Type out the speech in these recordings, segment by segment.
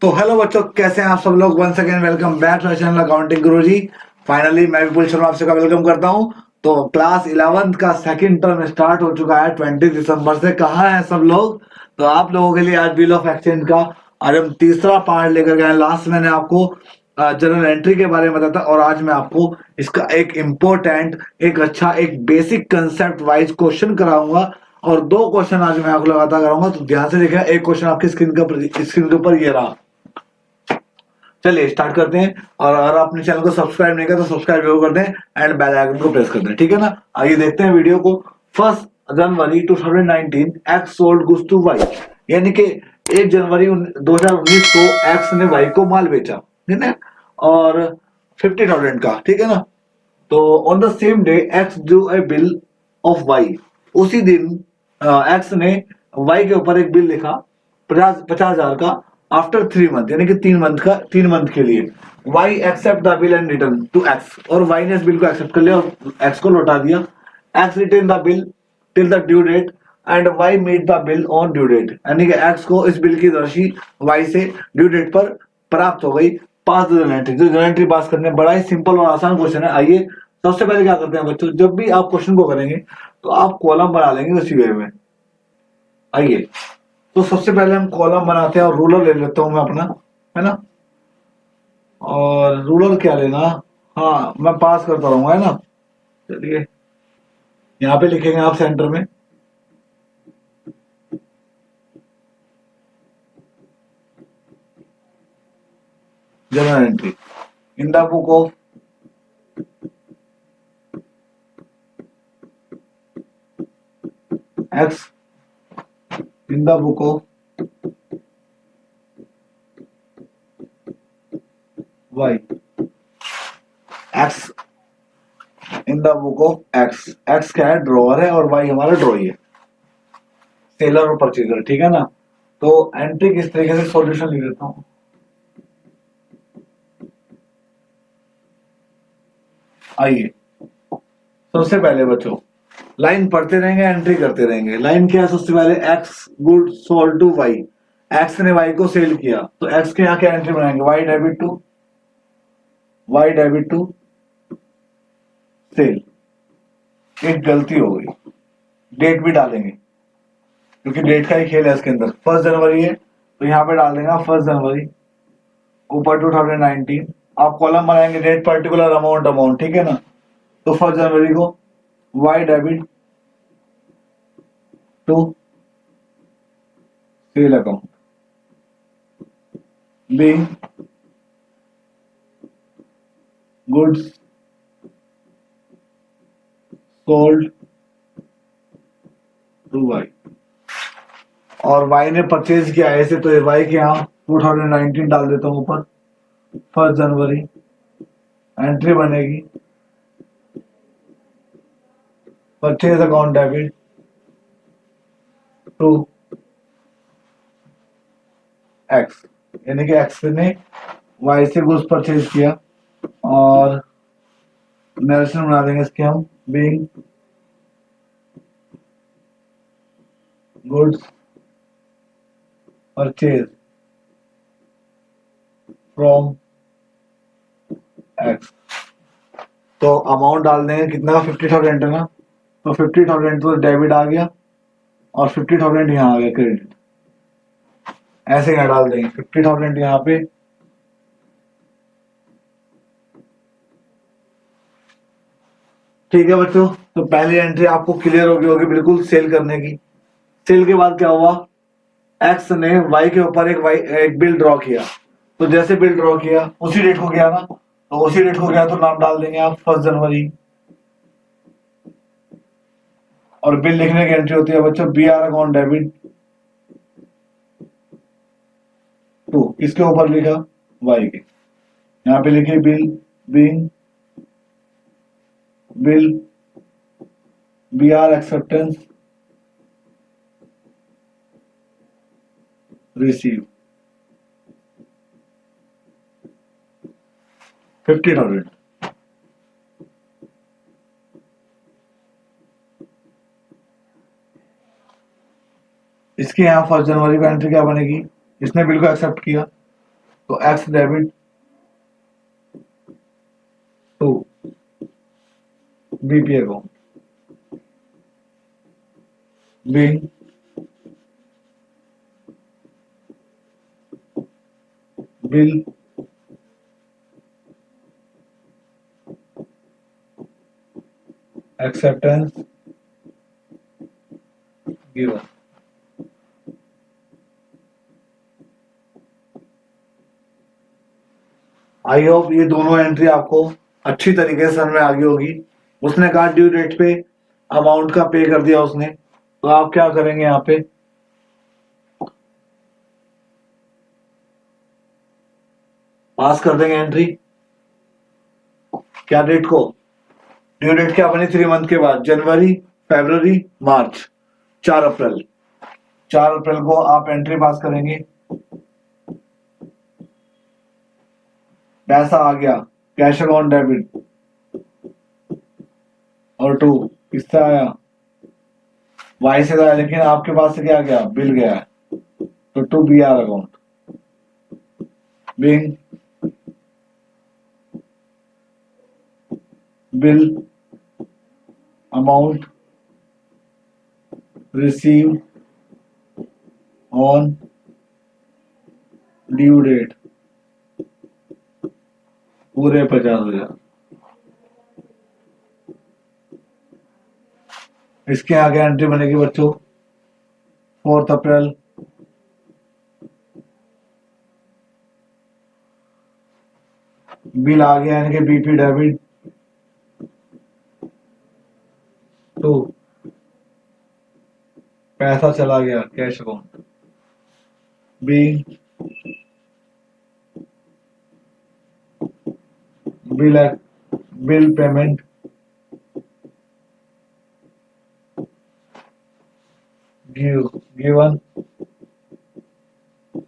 तो हेलो बच्चों, कैसे हैं आप सब लोग। Once again welcome back to channel accounting Guruji. Finally मैं विपुल शर्मा आप सबका वेलकम करता हूं। तो क्लास 11th का सेकंड टर्म स्टार्ट हो चुका है 20 दिसंबर से। कहाँ हैं सब लोग। तो आप लोगों के लिए आज बिल ऑफ एक्सचेंज का आज हम तीसरा पार्ट लेकर गए। लास्ट मैंने आपको जनरल एंट्री के बारे में बताया था, और आज मैं आपको इसका एक इम्पोर्टेंट, एक अच्छा, एक बेसिक कंसेप्ट वाइज क्वेश्चन कराऊंगा। और दो क्वेश्चन आज मैं आपको लगातार कराऊंगा, तो ध्यान से देखिए। एक क्वेश्चन आपकी स्क्रीन के ऊपर ये रहा। चलिए स्टार्ट करते हैं। और अगर आपने चैनल को सब्सक्राइब नहीं किया तो सब्सक्राइब जरूर कर दें एंड बेल आइकन को प्रेस कर दें, ठीक है ना। आइए देखते हैं वीडियो को। 1 January 2019 X sold goods to Y, यानी कि 1 जनवरी 2019 को एक्स ने वाई को माल बेचा, ठीक है, और 50,000 का, ठीक है ना। तो on the same day X due a bill of Y, उसी दिन एक्स ने वाई के ऊपर एक बिल लिखा 50,000 का। आफ्टर 3 मंथ, यानी कि 3 मंथ के लिए Y accept the bill and return to X, और वाई ने इस बिल को एक्सेप्ट कर लिया और एक्स को लौटा दिया। X return the bill till the due date and Y made the bill on due date, यानी कि एक्स को इस बिल की राशि वाई से ड्यू डेट पर प्राप्त हो गई। पास द जनरल एंट्री। जो जनरल एंट्री पास करने बड़ा ही सिंपल और आसान क्वेश्चन है। आइए सबसे पहले क्या करते हैं बच्चों, जब भी आप क्वेश्चन को करेंगे तो आप कॉलम बना लेंगे उसी वे में। आइए, तो सबसे पहले हम कॉलम बनाते हैं, और रूलर ले लेता हूं मैं अपना, है ना। और रूलर क्या लेना, हाँ मैं पास करता रहूंगा, है ना। चलिए यहाँ पे लिखेंगे आप सेंटर में journal entry in the book of X, in the book of Y, X in the book of X. X क्या है, ड्रॉअर है, और वाई हमारा ड्रॉई है, सेलर और परचेजर, ठीक है ना। तो एंट्री किस तरीके से सॉल्यूशन लिख देता हूं। आइए सबसे पहले बच्चों लाइन पढ़ते रहेंगे, एंट्री करते रहेंगे। लाइन क्या है, सबसे पहले X good sold to Y, X ने वाई को सेल किया, तो एक्स के यहाँ क्या एंट्री बनाएंगे, वाई डेबिट टू सेल। एक गलती हो गई, डेट भी डालेंगे क्योंकि डेट का ही खेल है इसके अंदर। 1 जनवरी है तो यहाँ पे डाल देंगे 1 जनवरी, ऊपर 2019। आप कॉलम बनाएंगे डेट पर्टिकुलर अमाउंट, ठीक है ना। तो 1 जनवरी को Y debit to sale account being goods sold to Y, और Y ने परचेज किया ऐसे, तो Y के यहाँ 2019 डाल देता हूं ऊपर। 1 जनवरी एंट्री बनेगी purchase account debit to X, यानी कि एक्स ने Y से गुड्स परचेज किया, और नरेशन बना देंगे इसके हम, being goods purchase from x. तो अमाउंट डाल देंगे कितना, 50,000 है ना। तो 50,000 तो डेबिट आ गया, और 50,000 यहाँ आ गया क्रेडिट। ऐसे यहाँ डाल देंगे 50,000 यहाँ पे, ठीक है बच्चों। तो पहली एंट्री आपको क्लियर होगी बिल्कुल, सेल करने की। सेल के बाद क्या हुआ, एक्स ने वाई के ऊपर एक बिल ड्रॉ किया। तो जैसे बिल ड्रॉ किया उसी डेट को गया ना, तो उसी डेट को गया तो नाम डाल देंगे आप 1 जनवरी। और बिल लिखने की एंट्री होती है बच्चों B R account debit to, किसके ऊपर लिखा, वाई के। यहाँ पे लिखिए bill being bill B R acceptance receive 50,000। इसके यहाँ 1 जनवरी को एंट्री क्या बनेगी, इसने बिल को एक्सेप्ट किया, तो X debit to BP account, bill bill acceptance given. I hope ये दोनों एंट्री आपको अच्छी तरीके से समझ में आ गई होगी। उसने कहा ड्यू डेट पे अमाउंट का पे कर दिया उसने, तो आप क्या करेंगे यहाँ पे, पास कर देंगे एंट्री। क्या डेट को, ड्यू डेट क्या बनी 3 मंथ के बाद, जनवरी, फरवरी, मार्च, 4 अप्रैल। 4 अप्रैल को आप एंट्री पास करेंगे। पैसा आ गया, कैश अकाउंट डेबिट, और टू किससे आया, वाई से आया, लेकिन आपके पास से क्या गया, बिल गया है, तो to B R account, being bill amount receive on due date पूरे 50,000। इसके आगे एंट्री बनेगी बच्चों 4 अप्रैल, बिल आ गया यानी कि बीपी डेबिट टू पैसा चला गया cash account, B bill bill payment given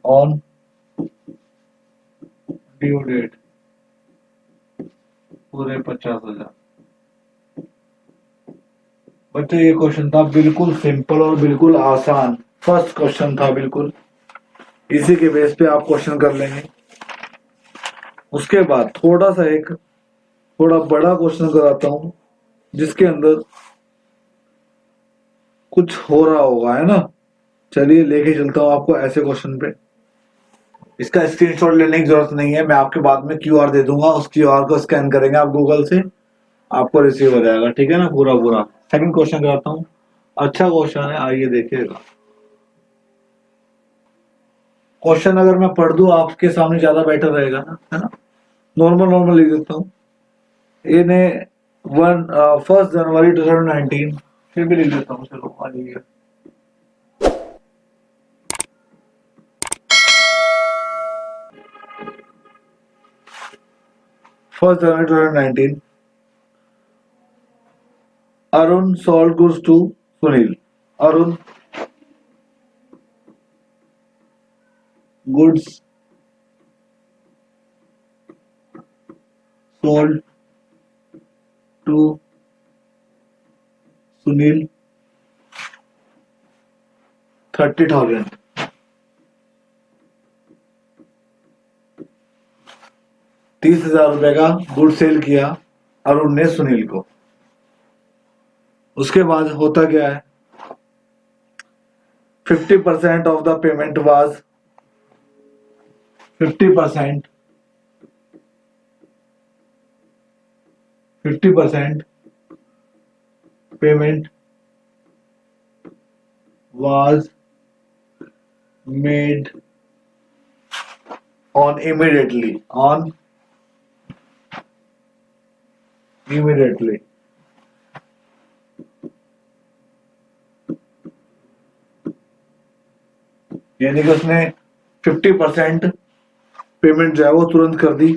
on due date पूरे 50,000। बच्चों ये क्वेश्चन था बिल्कुल सिंपल और बिल्कुल आसान, फर्स्ट क्वेश्चन था बिल्कुल, इसी के बेस पे आप क्वेश्चन कर लेंगे। उसके बाद थोड़ा सा एक थोड़ा बड़ा क्वेश्चन कराता हूं जिसके अंदर कुछ हो रहा होगा, है ना। चलिए लेके चलता हूं आपको ऐसे क्वेश्चन पे। इसका स्क्रीनशॉट लेने की जरूरत नहीं है, मैं आपके बाद में क्यूआर दे दूंगा, उस क्यूआर को स्कैन करेंगे आप गूगल से, आपको रिसीव हो जाएगा, ठीक है ना, पूरा पूरा। सेकंड क्वेश्चन कराता हूँ, अच्छा क्वेश्चन है, आइए देखिएगा। क्वेश्चन अगर मैं पढ़ दूं आपके सामने ज्यादा बेटर रहेगा ना, है ना। नॉर्मल नॉर्मल लिख देता हूँ। इन्हें 1 जनवरी 2019, फिर भी लिख देता हूँ, चलो आ जाइए। 1 January 2019, Arun sold goods to Sunil. Arun goods sold to Sunil 30,000। 30,000 रुपए का गुड सेल किया अरुण ने सुनील को। उसके बाद होता क्या है, 50% of the payment was 50% 50% payment was made on immediately यानी कि उसने 50% पेमेंट जो है वो तुरंत कर दी।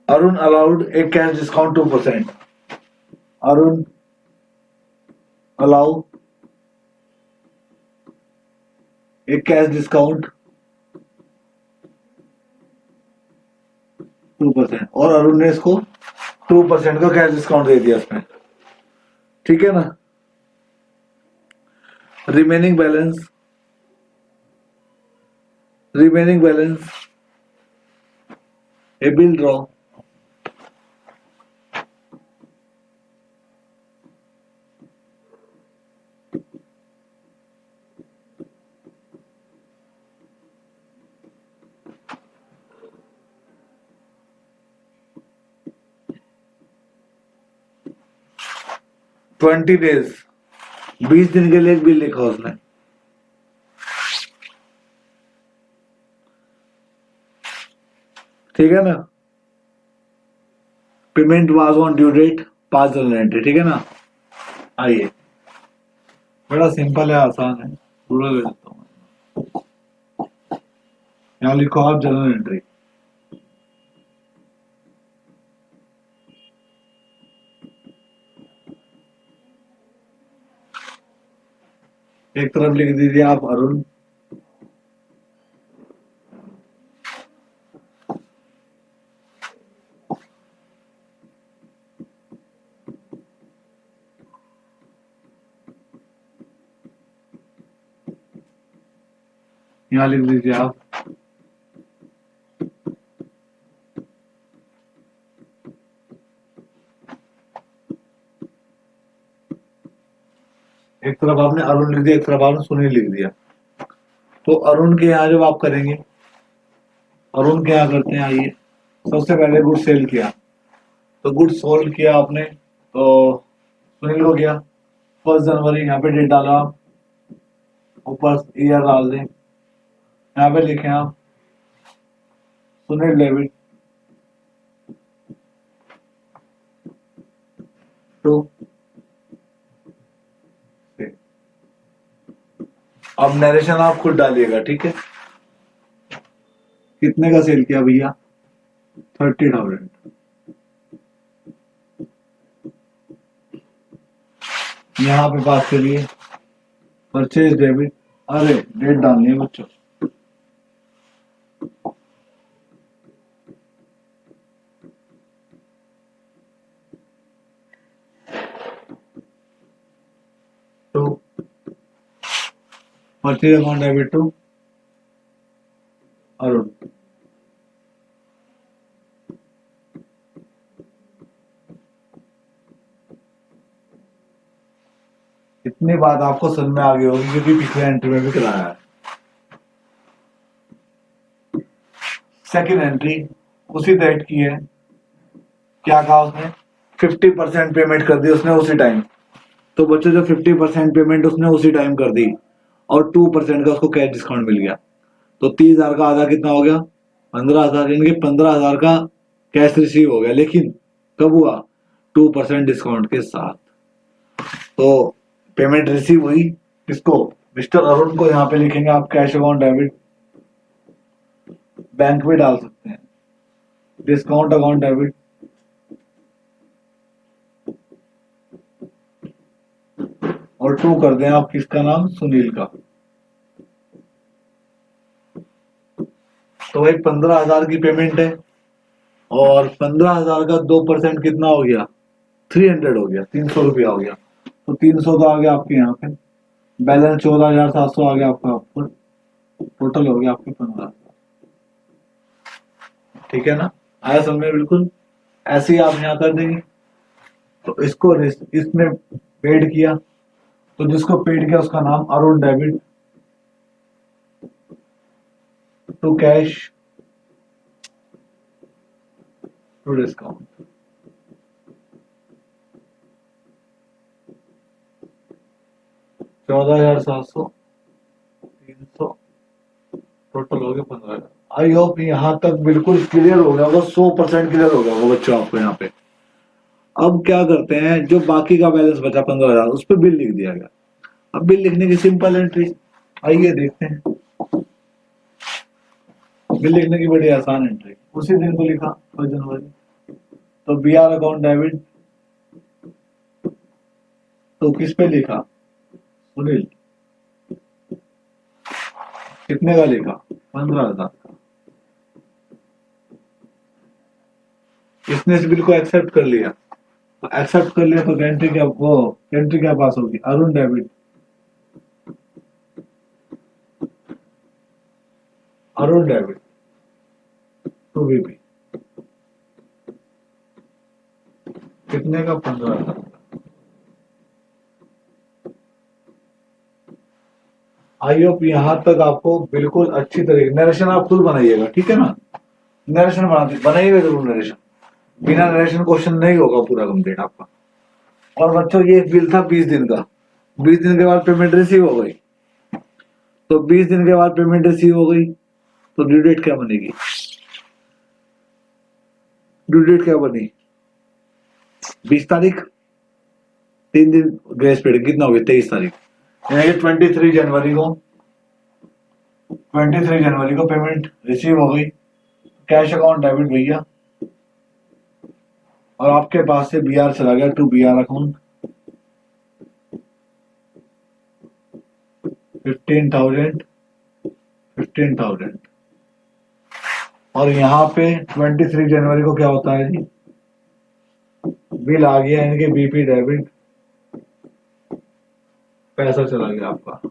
Arun allowed a cash discount 2%। Arun allow a cash discount 2%, और अरुण ने इसको 2% का कैश डिस्काउंट दे दिया इसमें, ठीक है ना। Remaining balance Remaining balance, a bill draw. Twenty days, 20 दिन के लिए एक बिल लिखा उसने। ठीक है ना। Payment was on due date, 5 जनवरी एंट्री। ठीक है ना। आइए, बड़ा सिंपल है, आसान है, पूरा कर देता हूँ। यहाँ लिखो आप जनरल एंट्री। एक तरफ लिख दीजिए आप अरुण, यहाँ लिख दीजिए आप एक तरफ आपने अरुण लिख दिया, एक तरफ आपने सुनील लिख दिया। तो अरुण के यहाँ जब आप करेंगे, अरुण के यहाँ करते हैं। आइए, सबसे पहले गुड सेल किया, तो गुड सोल्ड किया आपने, तो सुनील को किया 1 जनवरी। यहाँ पे डेट डाला आप, ऊपर ईयर डाल दें, यहाँ पे लिखें आप सुनील डेबिट टू। अब नरेशन आप खुद डालिएगा, ठीक है। कितने का सेल किया भैया? 30,000। यहाँ पे बात करिए परचेज डेबिट, अरे डेट डालनी है बच्चों। तो purchase account debit to Arun. इतनी बात आपको समझ में आ गई होगी क्योंकि पिछले एंट्री में भी कराया है। सेकेंड एंट्री उसी डेट की है। क्या कहा उसने? 50% पेमेंट कर दी उसने उसी टाइम। तो बच्चों जो 50% पेमेंट उसने उसी टाइम कर दी और 2% का उसको कैश डिस्काउंट मिल गया, तो 30,000 का आधा कितना हो गया? 15,000। यानी कि 15,000 का कैश रिसीव हो गया, लेकिन कब हुआ? 2% डिस्काउंट के साथ। तो पेमेंट रिसीव हुई किसको? मिस्टर अरुण को। यहाँ पे लिखेंगे आप कैश अकाउंट डेबिट, बैंक में डाल सकते हैं डिस्काउंट अकाउंट डेबिट, और टू कर दें आप किसका नाम? सुनील का। तो भाई 15,000 की पेमेंट है और 15,000 का 2% कितना हो गया? 300 हो गया, 300 रुपया हो गया। तो 300 तो आ गया आपके यहाँ पे, बैलेंस 14,700 आ गया आपका ऊपर, टोटल हो गया आपके 15,000। ठीक है ना। आया समझ में? बिल्कुल ऐसे ही आप यहाँ कर देंगे। तो इसको इसने पेड किया, तो जिसको पेड किया उसका नाम Arun debit to cash to discount. चौदह हजार 700, 300, टोटल हो गया 15,000। आई होप यहाँ तक बिल्कुल क्लियर हो गया होगा, 100% क्लियर हो गया होगा बच्चों आपको यहाँ पे। अब क्या करते हैं, जो बाकी का बैलेंस बचा 15,000 उस पर बिल लिख दिया गया। अब बिल लिखने की सिंपल एंट्री, आइए देखते हैं। बिल लिखने की बड़ी आसान एंट्री, उसी दिन को लिखा 1 जनवरी। तो बी आर अकाउंट डेबिट, तो किस पे लिखा? सुनील। कितने का लिखा? 15,000 का। इसने इस बिल को एक्सेप्ट कर लिया, तो एक्सेप्ट कर लिया तो एंट्री क्या, वो एंट्री क्या पास होगी? Arun debit Arun debit 2 BP कितने का? 15,000। आई होप यहाँ तक आपको बिल्कुल अच्छी तरीके, नरेशन आप खुद बनाइएगा, ठीक है ना? नरेशन बनाइएगा जरूर नरेशन, बिना नरेशन क्वेश्चन नहीं होगा पूरा कंप्लीट आपका। और बच्चों ये बिल था 20 दिन का, 20 दिन के बाद पेमेंट रिसीव हो गई, तो 20 दिन के बाद पेमेंट रिसीव हो गई तो ड्यू डेट क्या बनेगी? ड्यू डेट क्या बनी? 20 तारीख, 3 दिन ग्रेस पीरियड, कितना हो गया? 23 तारीख, यानी कि 23 जनवरी को, 23 जनवरी को पेमेंट रिसीव हो गई, कैश अकाउंट डेबिट भैया, और आपके पास से BR चला गया टू BR अकाउंट 15,000। और यहाँ पे 23 जनवरी को क्या होता है जी? बिल आ गया, यानी कि BP डेबिट, पैसा चला गया आपका।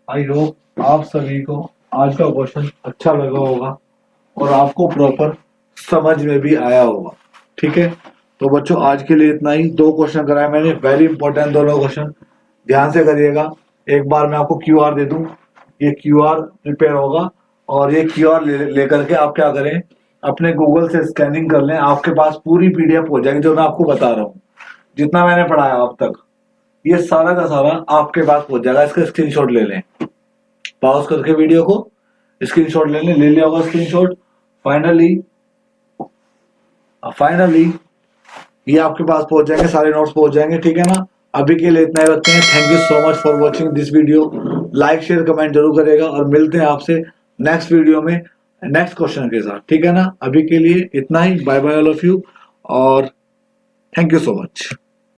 आई होप आप सभी को आज का क्वेश्चन अच्छा लगा होगा और आपको प्रॉपर समझ में भी आया होगा, ठीक है? तो बच्चों आज के लिए इतना ही, 2 क्वेश्चन कराए मैंने, वेरी इंपॉर्टेंट दोनों क्वेश्चन, ध्यान से करिएगा। एक बार मैं आपको QR दे दूं, ये QR प्रिपेयर होगा और ये QR लेकर के आप क्या करें, अपने गूगल से स्कैनिंग कर लें, आपके पास पूरी PDF हो जाएगी जो मैं आपको बता रहा हूँ, जितना मैंने पढ़ाया अब तक, ये सारा का सारा आपके पास पहुंच जाएगा। इसका स्क्रीनशॉट ले लें, पॉज करके वीडियो को स्क्रीनशॉट ले लें, ले लिया होगा स्क्रीनशॉट। फाइनली ये आपके पास पहुंच जाएंगे, सारे नोट्स पहुंच जाएंगे, ठीक है ना? अभी के लिए इतना ही रखते हैं। Thank you so much for watching this video. Like share comment जरूर करेगा और मिलते हैं आपसे नेक्स्ट वीडियो में नेक्स्ट क्वेश्चन के साथ, ठीक है ना? अभी के लिए इतना ही, bye bye all of you और थैंक यू सो मच।